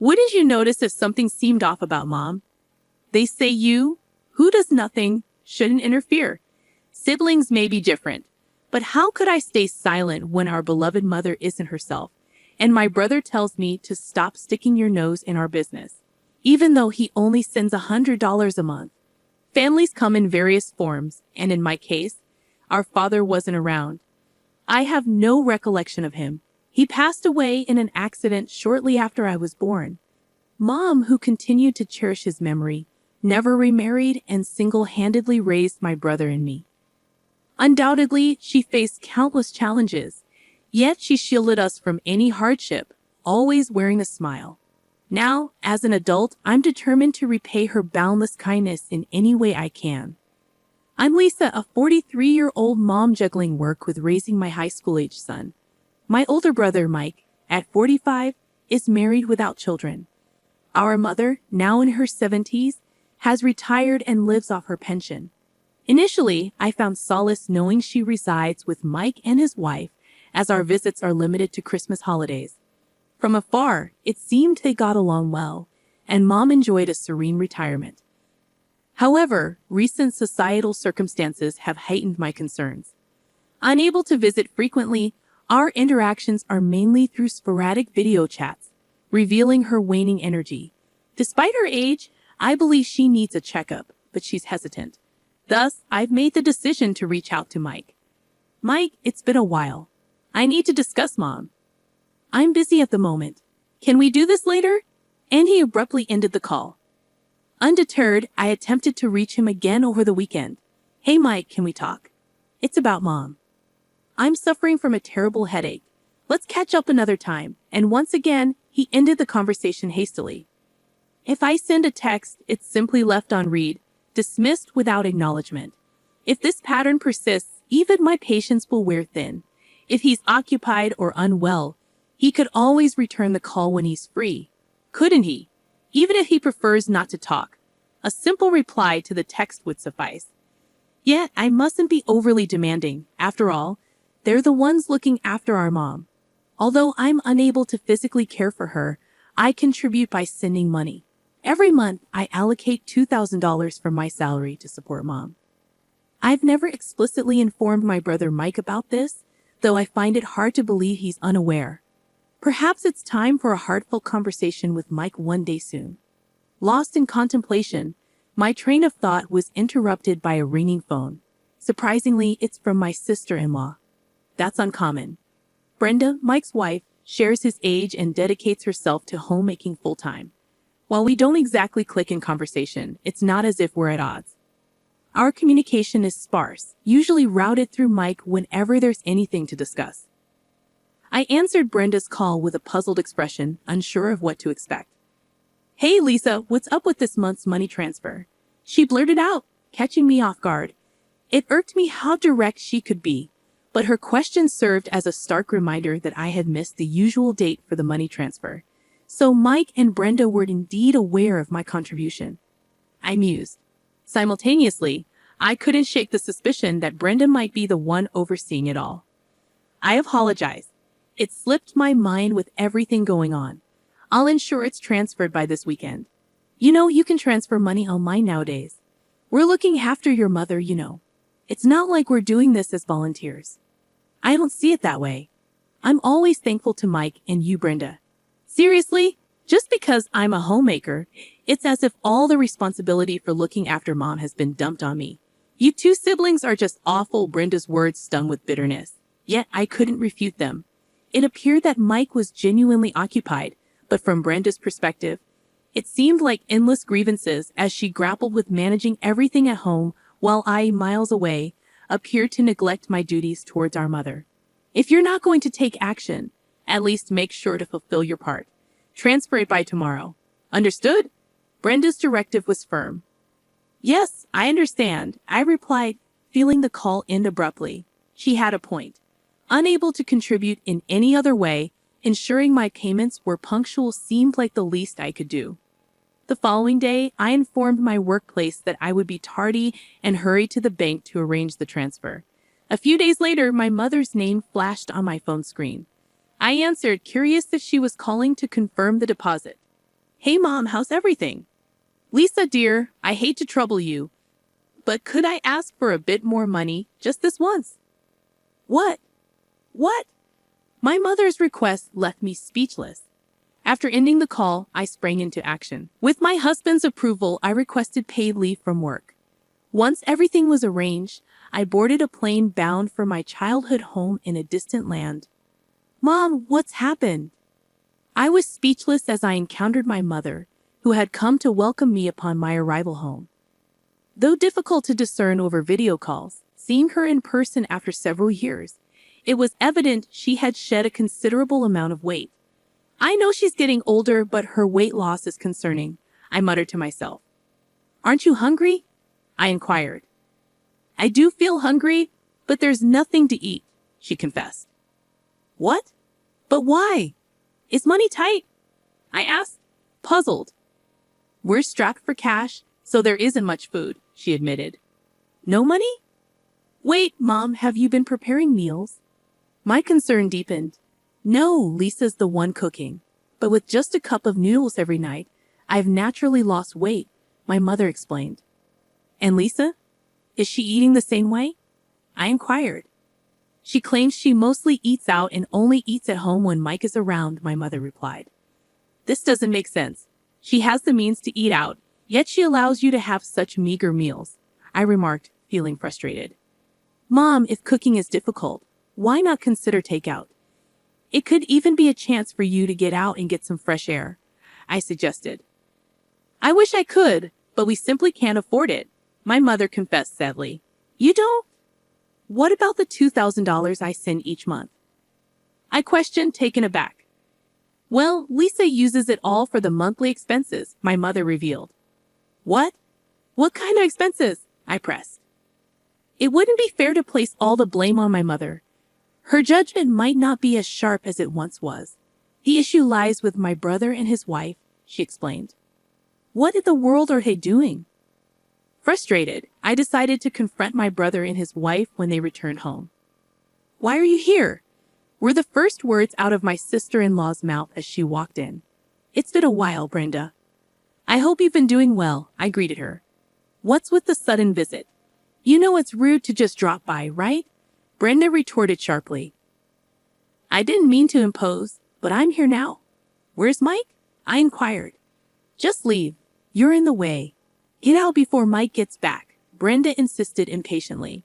Wouldn't you notice if something seemed off about Mom? They say you, who does nothing, shouldn't interfere. Siblings may be different, but how could I stay silent when our beloved mother isn't herself, and my brother tells me to stop sticking your nose in our business, even though he only sends $100 a month? Families come in various forms, and in my case, our father wasn't around. I have no recollection of him. He passed away in an accident shortly after I was born. Mom, who continued to cherish his memory, never remarried and single-handedly raised my brother and me. Undoubtedly, she faced countless challenges, yet she shielded us from any hardship, always wearing a smile. Now, as an adult, I'm determined to repay her boundless kindness in any way I can. I'm Lisa, a 43-year-old mom juggling work with raising my high school-age son. My older brother, Mike, at 45, is married without children. Our mother, now in her 70s, has retired and lives off her pension. Initially, I found solace knowing she resides with Mike and his wife, as our visits are limited to Christmas holidays. From afar, it seemed they got along well, and Mom enjoyed a serene retirement. However, recent societal circumstances have heightened my concerns. Unable to visit frequently, our interactions are mainly through sporadic video chats, revealing her waning energy. Despite her age, I believe she needs a checkup, but she's hesitant. Thus, I've made the decision to reach out to Mike. Mike, it's been a while. I need to discuss Mom. I'm busy at the moment. Can we do this later? And he abruptly ended the call. Undeterred, I attempted to reach him again over the weekend. Hey Mike, can we talk? It's about Mom. I'm suffering from a terrible headache. Let's catch up another time. And once again, he ended the conversation hastily. If I send a text, it's simply left on read, dismissed without acknowledgement. If this pattern persists, even my patience will wear thin. If he's occupied or unwell, he could always return the call when he's free, couldn't he? Even if he prefers not to talk, a simple reply to the text would suffice. Yet, I mustn't be overly demanding. After all, they're the ones looking after our Mom. Although I'm unable to physically care for her, I contribute by sending money. Every month, I allocate $2,000 from my salary to support Mom. I've never explicitly informed my brother Mike about this, though I find it hard to believe he's unaware. Perhaps it's time for a heartfelt conversation with Mike one day soon. Lost in contemplation, my train of thought was interrupted by a ringing phone. Surprisingly, it's from my sister-in-law. That's uncommon. Brenda, Mike's wife, shares his age and dedicates herself to homemaking full-time. While we don't exactly click in conversation, it's not as if we're at odds. Our communication is sparse, usually routed through Mike whenever there's anything to discuss. I answered Brenda's call with a puzzled expression, unsure of what to expect. Hey Lisa, what's up with this month's money transfer? She blurted out, catching me off guard. It irked me how direct she could be, but her question served as a stark reminder that I had missed the usual date for the money transfer. So Mike and Brenda were indeed aware of my contribution. I mused. Simultaneously, I couldn't shake the suspicion that Brenda might be the one overseeing it all. I apologize. It slipped my mind with everything going on. I'll ensure it's transferred by this weekend. You know, you can transfer money online nowadays. We're looking after your mother, you know. It's not like we're doing this as volunteers. I don't see it that way. I'm always thankful to Mike and you, Brenda. Seriously, just because I'm a homemaker, it's as if all the responsibility for looking after Mom has been dumped on me. You two siblings are just awful. Brenda's words stung with bitterness. Yet I couldn't refute them. It appeared that Mike was genuinely occupied, but from Brenda's perspective, it seemed like endless grievances as she grappled with managing everything at home while I, miles away, appeared to neglect my duties towards our mother. If you're not going to take action, at least make sure to fulfill your part. Transfer it by tomorrow. Understood? Brenda's directive was firm. Yes, I understand, I replied, feeling the call end abruptly. She had a point. Unable to contribute in any other way, ensuring my payments were punctual seemed like the least I could do. The following day, I informed my workplace that I would be tardy and hurried to the bank to arrange the transfer. A few days later, my mother's name flashed on my phone screen. I answered, curious if she was calling to confirm the deposit. Hey Mom, how's everything? Lisa dear, I hate to trouble you, but could I ask for a bit more money just this once? What? What? My mother's request left me speechless. After ending the call, I sprang into action. With my husband's approval, I requested paid leave from work. Once everything was arranged, I boarded a plane bound for my childhood home in a distant land. Mom, what's happened? I was speechless as I encountered my mother, who had come to welcome me upon my arrival home. Though difficult to discern over video calls, seeing her in person after several years, it was evident she had shed a considerable amount of weight. I know she's getting older, but her weight loss is concerning, I muttered to myself. Aren't you hungry? I inquired. I do feel hungry, but there's nothing to eat, she confessed. What? But why? Is money tight? I asked, puzzled. We're strapped for cash, so there isn't much food, she admitted. No money? Wait, Mom, have you been preparing meals? My concern deepened. No, Lisa's the one cooking. But with just a cup of noodles every night, I've naturally lost weight, my mother explained. And Lisa? Is she eating the same way? I inquired. She claims she mostly eats out and only eats at home when Mike is around, my mother replied. This doesn't make sense. She has the means to eat out, yet she allows you to have such meager meals, I remarked, feeling frustrated. Mom, if cooking is difficult, why not consider takeout? It could even be a chance for you to get out and get some fresh air, I suggested. I wish I could, but we simply can't afford it, my mother confessed sadly. You don't? What about the $2,000 I send each month? I questioned, taken aback. Well, Lisa uses it all for the monthly expenses, my mother revealed. What? What kind of expenses? I pressed. It wouldn't be fair to place all the blame on my mother. Her judgment might not be as sharp as it once was. The issue lies with my brother and his wife, she explained. What in the world are they doing? Frustrated, I decided to confront my brother and his wife when they returned home. Why are you here? Were the first words out of my sister-in-law's mouth as she walked in. It's been a while, Brenda. I hope you've been doing well, I greeted her. What's with the sudden visit? You know it's rude to just drop by, right? Brenda retorted sharply. I didn't mean to impose, but I'm here now. Where's Mike? I inquired. Just leave. You're in the way. Get out before Mike gets back, Brenda insisted impatiently.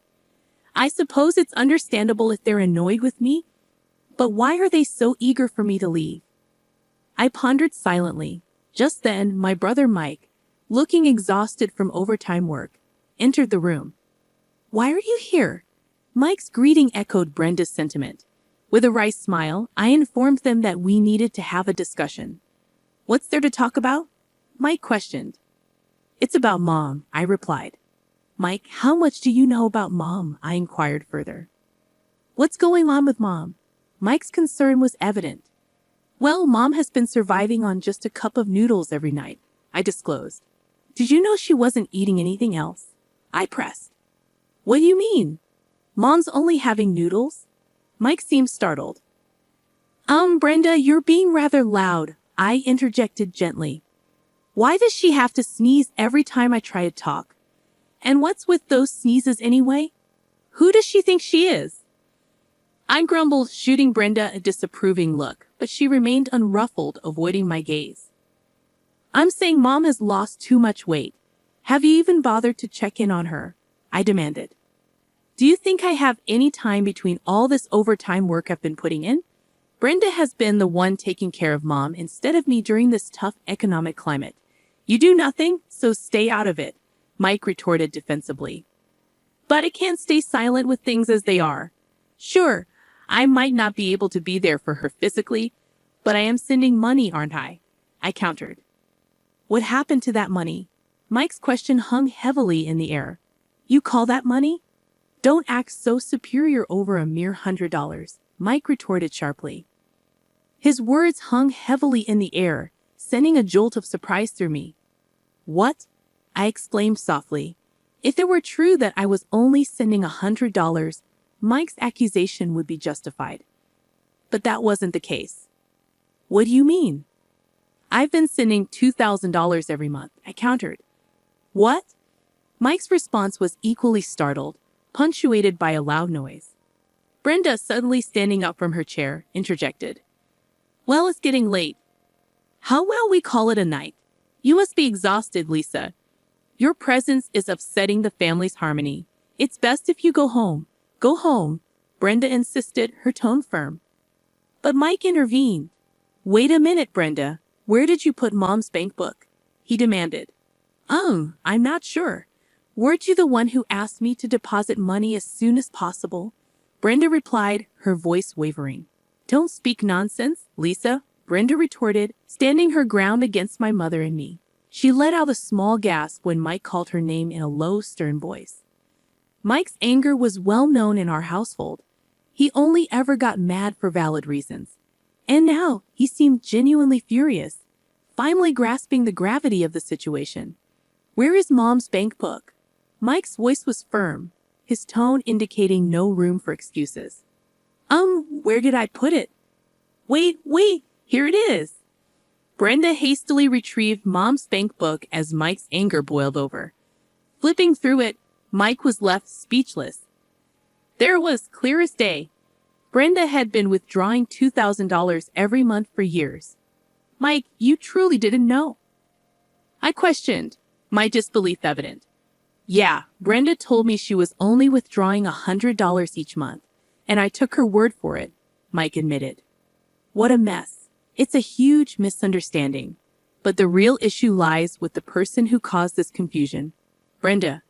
I suppose it's understandable if they're annoyed with me, but why are they so eager for me to leave? I pondered silently. Just then, my brother Mike, looking exhausted from overtime work, entered the room. Why are you here? Mike's greeting echoed Brenda's sentiment. With a wry smile, I informed them that we needed to have a discussion. What's there to talk about? Mike questioned. It's about Mom, I replied. Mike, how much do you know about Mom? I inquired further. What's going on with Mom? Mike's concern was evident. Well, Mom has been surviving on just a cup of noodles every night, I disclosed. Did you know she wasn't eating anything else? I pressed. What do you mean? Mom's only having noodles? Mike seemed startled. Brenda, you're being rather loud, I interjected gently. Why does she have to sneeze every time I try to talk? And what's with those sneezes anyway? Who does she think she is? I grumbled, shooting Brenda a disapproving look, but she remained unruffled, avoiding my gaze. I'm saying Mom has lost too much weight. Have you even bothered to check in on her? I demanded. Do you think I have any time between all this overtime work I've been putting in? Brenda has been the one taking care of Mom instead of me during this tough economic climate. You do nothing, so stay out of it, Mike retorted defensively. But I can't stay silent with things as they are. Sure, I might not be able to be there for her physically, but I am sending money, aren't I? I countered. What happened to that money? Mike's question hung heavily in the air. You call that money? Don't act so superior over a mere $100, Mike retorted sharply. His words hung heavily in the air, sending a jolt of surprise through me. What? I exclaimed softly. If it were true that I was only sending $100, Mike's accusation would be justified. But that wasn't the case. What do you mean? I've been sending $2,000 every month, I countered. What? Mike's response was equally startled, punctuated by a loud noise. Brenda, suddenly standing up from her chair, interjected. Well, it's getting late. How will we call it a night? You must be exhausted, Lisa. Your presence is upsetting the family's harmony. It's best if you go home. Go home, Brenda insisted, her tone firm. But Mike intervened. Wait a minute, Brenda. Where did you put Mom's bank book? He demanded. I'm not sure. Weren't you the one who asked me to deposit money as soon as possible? Brenda replied, her voice wavering. Don't speak nonsense, Lisa, Brenda retorted, standing her ground against my mother and me. She let out a small gasp when Mike called her name in a low, stern voice. Mike's anger was well known in our household. He only ever got mad for valid reasons. And now he seemed genuinely furious, finally grasping the gravity of the situation. Where is Mom's bank book? Mike's voice was firm, his tone indicating no room for excuses. Where did I put it? Wait, here it is. Brenda hastily retrieved Mom's bank book as Mike's anger boiled over. Flipping through it, Mike was left speechless. There it was, clear as day. Brenda had been withdrawing $2,000 every month for years. Mike, you truly didn't know? I questioned, my disbelief evident. Yeah, Brenda told me she was only withdrawing $100 each month, and I took her word for it, Mike admitted. What a mess. It's a huge misunderstanding. But the real issue lies with the person who caused this confusion. Brenda,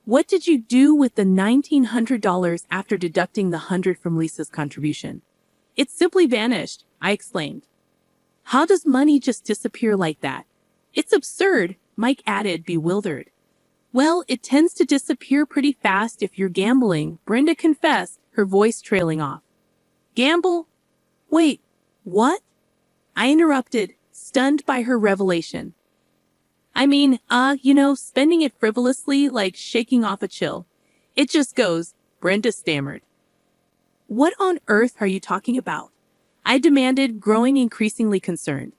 what did you do with the $1,900 after deducting the $100 from Lisa's contribution? It simply vanished, I exclaimed. How does money just disappear like that? It's absurd, Mike added, bewildered. Well, it tends to disappear pretty fast if you're gambling, Brenda confessed, her voice trailing off. Gamble? Wait, what? I interrupted, stunned by her revelation. I mean, spending it frivolously like shaking off a chill. It just goes, Brenda stammered. What on earth are you talking about? I demanded, growing increasingly concerned.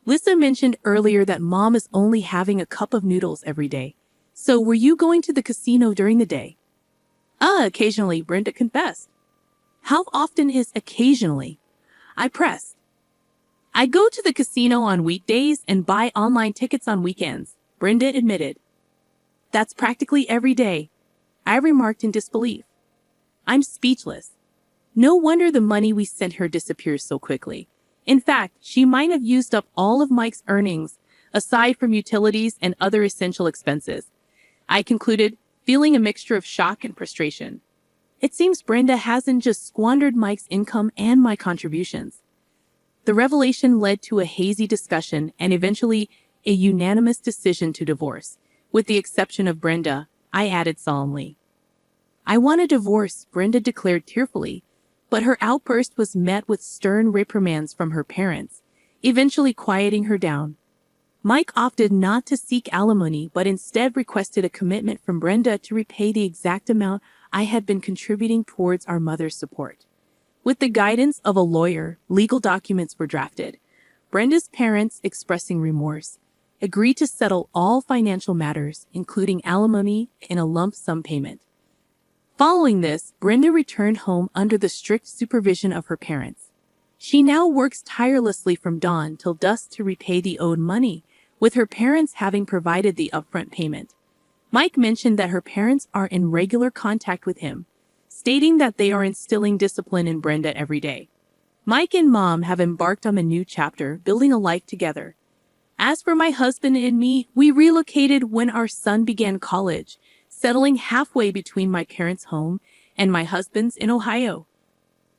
Lisa mentioned earlier that Mom is only having a cup of noodles every day. So were you going to the casino during the day? Occasionally, Brenda confessed. How often is occasionally? I pressed. I go to the casino on weekdays and buy online tickets on weekends, Brenda admitted. That's practically every day, I remarked in disbelief. I'm speechless. No wonder the money we sent her disappears so quickly. In fact, she might have used up all of Mike's earnings, aside from utilities and other essential expenses. I concluded, feeling a mixture of shock and frustration. It seems Brenda hasn't just squandered Mike's income and my contributions. The revelation led to a hazy discussion and eventually a unanimous decision to divorce. With the exception of Brenda, I added solemnly. I want a divorce, Brenda declared tearfully, but her outburst was met with stern reprimands from her parents, eventually quieting her down. Mike opted not to seek alimony but instead requested a commitment from Brenda to repay the exact amount I had been contributing towards our mother's support. With the guidance of a lawyer, legal documents were drafted. Brenda's parents, expressing remorse, agreed to settle all financial matters, including alimony, in a lump sum payment. Following this, Brenda returned home under the strict supervision of her parents. She now works tirelessly from dawn till dusk to repay the owed money, with her parents having provided the upfront payment. Mike mentioned that her parents are in regular contact with him, stating that they are instilling discipline in Brenda every day. Mike and Mom have embarked on a new chapter, building a life together. As for my husband and me, we relocated when our son began college, settling halfway between my parents' home and my husband's in Ohio.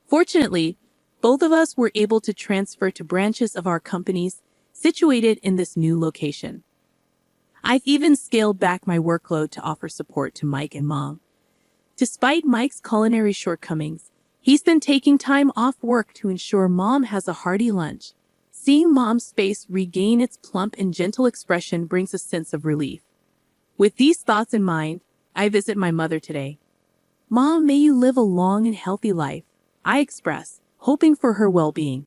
Fortunately, both of us were able to transfer to branches of our companies situated in this new location. I've even scaled back my workload to offer support to Mike and Mom. Despite Mike's culinary shortcomings, he's been taking time off work to ensure Mom has a hearty lunch. Seeing Mom's face regain its plump and gentle expression brings a sense of relief. With these thoughts in mind, I visit my mother today. Mom, may you live a long and healthy life, I express, hoping for her well-being.